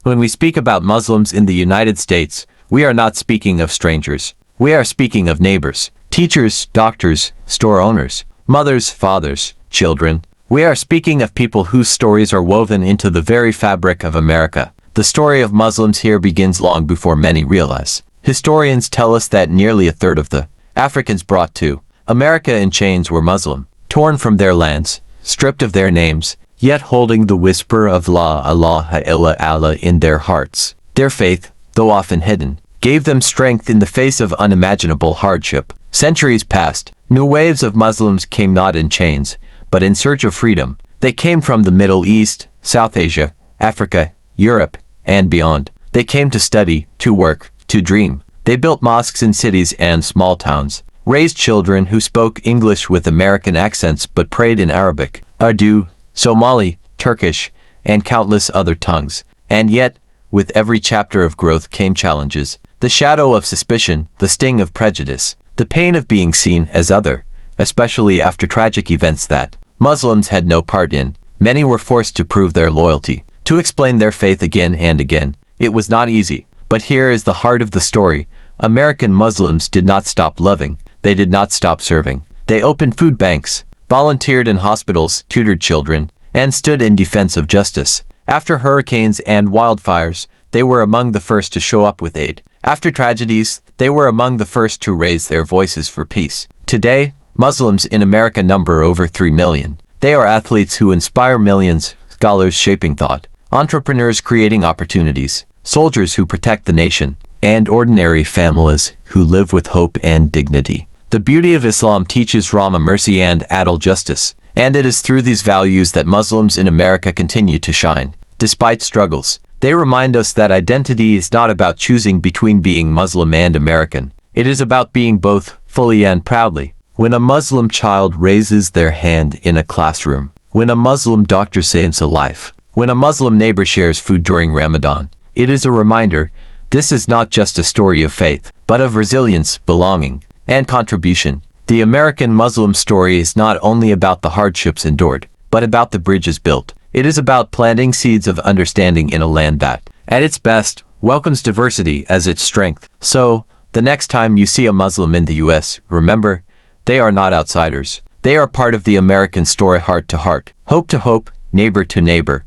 When we speak about Muslims in the United States, we are not speaking of strangers. We are speaking of neighbors, teachers, doctors, store owners, mothers, fathers, children. We are speaking of people whose stories are woven into the very fabric of America. The story of Muslims here begins long before many realize. Historians tell us that nearly a third of the Africans brought to America in chains were Muslim, torn from their lands, stripped of their names, yet holding the whisper of La ilaha illa Allah in their hearts. Their faith, though often hidden, gave them strength in the face of unimaginable hardship. Centuries passed. New waves of Muslims came not in chains, but in search of freedom. They came from the Middle East, South Asia, Africa, Europe, and beyond. They came to study, to work, to dream. They built mosques in cities and small towns, raised children who spoke English with American accents but prayed in Arabic, Urdu, Somali, Turkish, and countless other tongues. And yet, with every chapter of growth came challenges, the shadow of suspicion, the sting of prejudice, the pain of being seen as other, especially after tragic events that Muslims had no part in. Many were forced to prove their loyalty, to explain their faith again and again. It was not easy, but here is the heart of the story. American Muslims did not stop loving. They did not stop serving. They opened food banks, volunteered in hospitals, tutored children, and stood in defense of justice. After hurricanes and wildfires, they were among the first to show up with aid. After tragedies, they were among the first to raise their voices for peace. Today, Muslims in America number over 3 million. They are athletes who inspire millions, scholars shaping thought, entrepreneurs creating opportunities, soldiers who protect the nation, and ordinary families who live with hope and dignity. The beauty of Islam teaches Rahmah, mercy, and adil, justice, and it is through these values that Muslims in America continue to shine. Despite struggles, they remind us that identity is not about choosing between being Muslim and American. It is about being both, fully and proudly. When a Muslim child raises their hand in a classroom, when a Muslim doctor saves a life, when a Muslim neighbor shares food during Ramadan, it is a reminder. This is not just a story of faith, but of resilience, belonging, and contribution. The American Muslim story is not only about the hardships endured, but about the bridges built. It is about planting seeds of understanding in a land that, at its best, welcomes diversity as its strength. So, the next time you see a Muslim in the US, remember, they are not outsiders. They are part of the American story, heart to heart, hope to hope, neighbor to neighbor,